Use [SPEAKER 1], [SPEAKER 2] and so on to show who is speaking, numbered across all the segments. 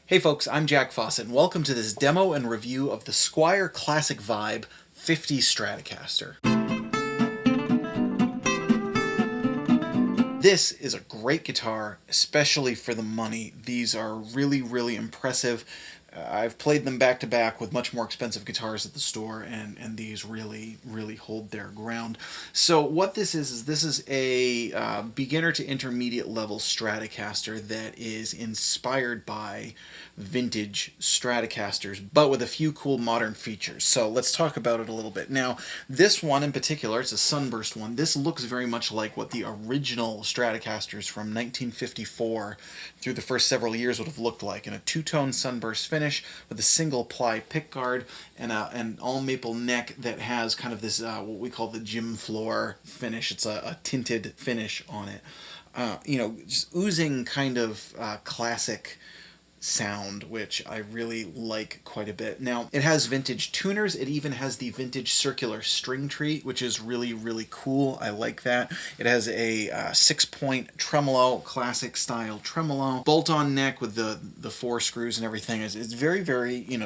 [SPEAKER 1] Hey folks, I'm Jack Fossett, and welcome to this demo and review of the Squier Classic Vibe 50's Stratocaster. This is a great guitar, especially for the money. These are really impressive. I've played them back to back with much more expensive guitars at the store, and these really hold their ground. So what this is a beginner to intermediate level Stratocaster that is inspired by vintage Stratocasters, but with a few cool modern features. So let's talk about it a little bit. Now, this one in particular, it's a Sunburst one. This looks very much like what the original Stratocasters from 1954 through the first several years would have looked like, in a two-tone Sunburst finish with a single ply pickguard and an all maple neck that has kind of this what we call the gym floor finish. It's a tinted finish on it. Just oozing kind of classic sound, which I really like quite a bit. Now, it has vintage tuners. It even has the vintage circular string tree, which is really cool. I like that. It has a 6-point tremolo, classic style tremolo, bolt-on neck with the 4 screws and everything. It's very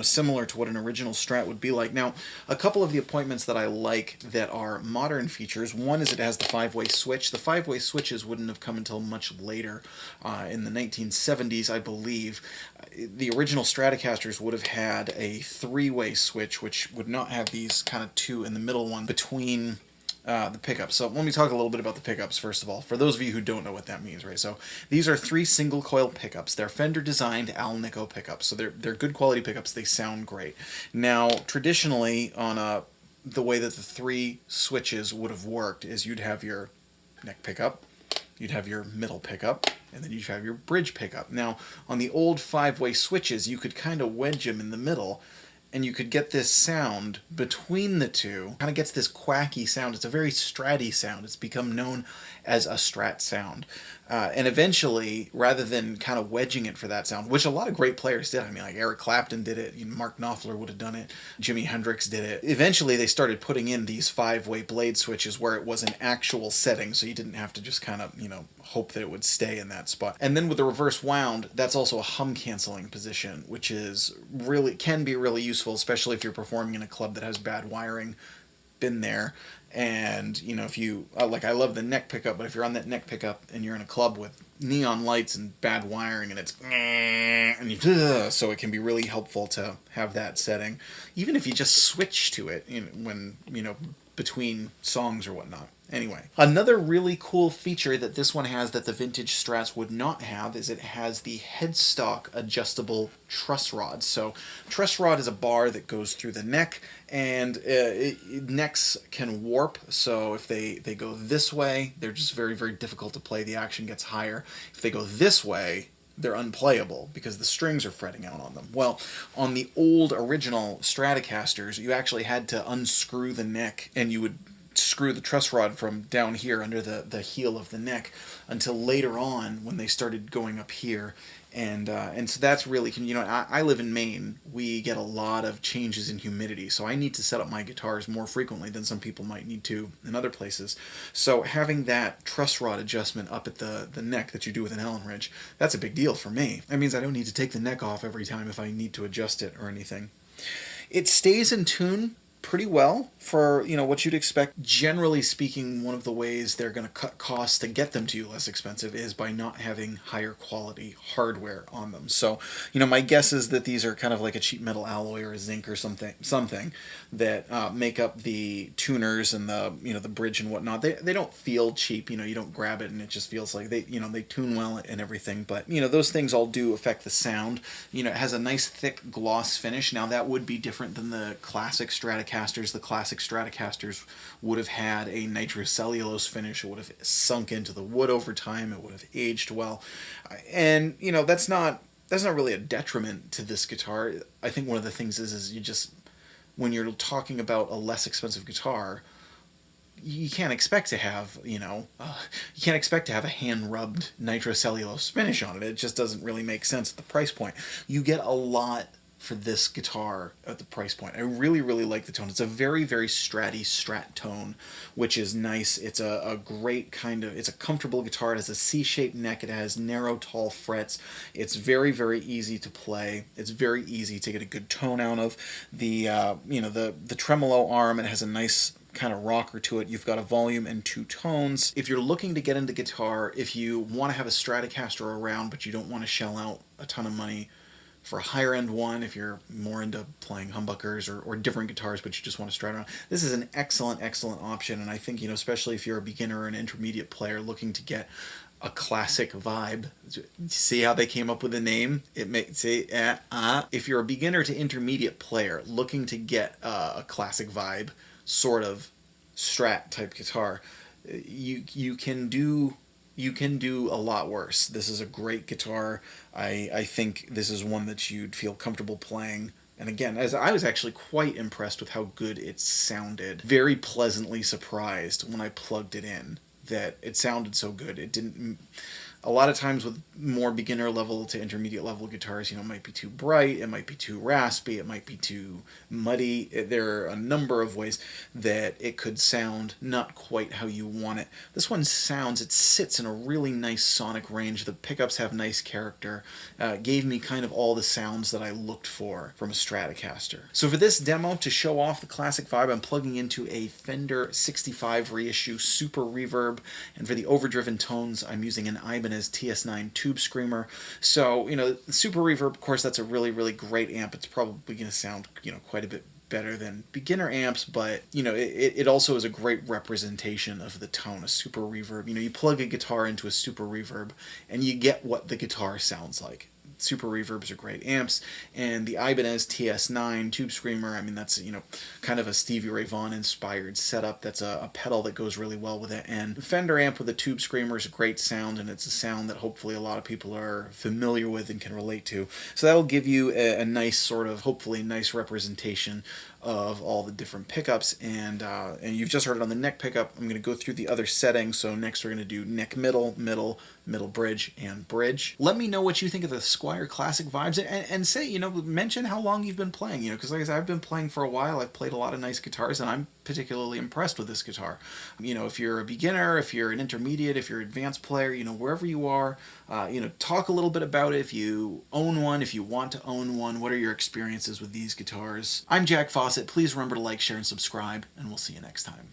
[SPEAKER 1] similar to what an original Strat would be like. Now, a couple of the appointments that I like that are modern features. One is it has the 5-way switch. The 5-way switches wouldn't have come until much later, in the 1970s, I believe. The original Stratocasters would have had a 3-way switch, which would not have these kind of two in the middle one between the pickups. So let me talk a little bit about the pickups first of all, for those of you who don't know what that means, right? So these are 3 single coil pickups. They're Fender designed Alnico pickups, so they're good quality pickups. They sound great. Now, traditionally, on the way that the 3 switches would have worked is you'd have your neck pickup, you'd have your middle pickup, and then you'd have your bridge pickup. Now, on the old 5-way switches, you could kind of wedge them in the middle, and you could get this sound between the two. Kind of gets this quacky sound. It's a very Stratty sound. It's become known as a Strat sound. And eventually, rather than kind of wedging it for that sound, which a lot of great players did, I mean, like Eric Clapton did it, Mark Knopfler would have done it, Jimi Hendrix did it. Eventually, they started putting in these 5-way blade switches where it was an actual setting, so you didn't have to just kind of, hope that it would stay in that spot. And then with the reverse wound, that's also a hum canceling position, which can be really useful, especially if you're performing in a club that has bad wiring. Been there. And if you I love the neck pickup, but if you're on that neck pickup and you're in a club with neon lights and bad wiring, and it's so it can be really helpful to have that setting, even if you just switch to it when between songs or whatnot. Anyway, another really cool feature that this one has that the vintage Strats would not have is it has the headstock adjustable truss rod. So truss rod is a bar that goes through the neck, and necks can warp. So if they go this way, they're just very difficult to play. The action gets higher. If they go this way, they're unplayable because the strings are fretting out on them. Well, on the old original Stratocasters, you actually had to unscrew the neck, and you would screw the truss rod from down here under the heel of the neck until later on when they started going up here. And so that's really, I live in Maine. We get a lot of changes in humidity, so I need to set up my guitars more frequently than some people might need to in other places. So having that truss rod adjustment up at the neck that you do with an Allen wrench, that's a big deal for me. That means I don't need to take the neck off every time if I need to adjust it or anything. It stays in tune pretty well for what you'd expect. Generally speaking, one of the ways they're going to cut costs to get them to you less expensive is by not having higher quality hardware on them. So my guess is that these are kind of like a cheap metal alloy or a zinc or something that make up the tuners and the bridge and whatnot. They don't feel cheap. You don't grab it and it just feels like they tune well and everything, but those things all do affect the sound. It has a nice thick gloss finish. Now that would be different than the classic Stratocasters. The classic Stratocasters would have had a nitrocellulose finish. It would have sunk into the wood over time. It would have aged well, and that's not really a detriment to this guitar. I think one of the things is you just, when you're talking about a less expensive guitar, you can't expect to have a hand rubbed nitrocellulose finish on it. It just doesn't really make sense at the price point. You get a lot for this guitar at the price point. I really, really like the tone. It's a very, very stratty Strat tone, which is nice. It's a great kind of, it's a comfortable guitar. It has a C-shaped neck. It has narrow, tall frets. It's very, very easy to play. It's very easy to get a good tone out of. The, you know, the tremolo arm, it has a nice kind of rocker to it. You've got a volume and 2 tones. If you're looking to get into guitar, if you want to have a Stratocaster around, but you don't want to shell out a ton of money for a higher end one, if you're more into playing humbuckers or different guitars, but you just want to Strat around, this is an excellent, excellent option. And I think, you know, especially if you're a beginner or an intermediate player looking to get a classic vibe. See how they came up with the name? It makes say if you're a beginner to intermediate player looking to get a classic vibe sort of Strat type guitar, you can do a lot worse. This is a great guitar. I think this is one that you'd feel comfortable playing. And again, as I was actually quite impressed with how good it sounded. Very pleasantly surprised when I plugged it in that it sounded so good. It didn't. A lot of times with more beginner level to intermediate level guitars, you know, it might be too bright, it might be too raspy, it might be too muddy. There are a number of ways that it could sound not quite how you want it. This one sounds, it sits in a really nice sonic range. The pickups have nice character. Gave me kind of all the sounds that I looked for from a Stratocaster. So for this demo, to show off the classic vibe, I'm plugging into a Fender 65 Reissue Super Reverb, and for the overdriven tones, I'm using an Ibanez TS9 Tube Screamer. So, you know, Super Reverb, of course, that's a really, really great amp. It's probably going to sound, you know, quite a bit better than beginner amps, but, you know, it also is a great representation of the tone, a Super Reverb. You know, you plug a guitar into a Super Reverb, and you get what the guitar sounds like. Super Reverbs are great amps, and the Ibanez TS9 Tube Screamer, I mean, that's, you know, kind of a Stevie Ray Vaughan inspired setup. That's a pedal that goes really well with it, and the Fender amp with a Tube Screamer is a great sound, and it's a sound that hopefully a lot of people are familiar with and can relate to. So that'll give you a nice sort of, hopefully nice representation of all the different pickups, and you've just heard it on the neck pickup. I'm going to go through the other settings. So next we're going to do neck middle, middle, middle bridge, and bridge. Let me know what you think of the Squier Classic Vibes, and say, you know, mention how long you've been playing, you know, because like I said, I've been playing for a while. I've played a lot of nice guitars, and I'm particularly impressed with this guitar. You know, if you're a beginner, if you're an intermediate, if you're an advanced player, you know, wherever you are, you know, talk a little bit about it. If you own one, if you want to own one, what are your experiences with these guitars? I'm Jack Fossett. Please remember to like, share, and subscribe, and we'll see you next time.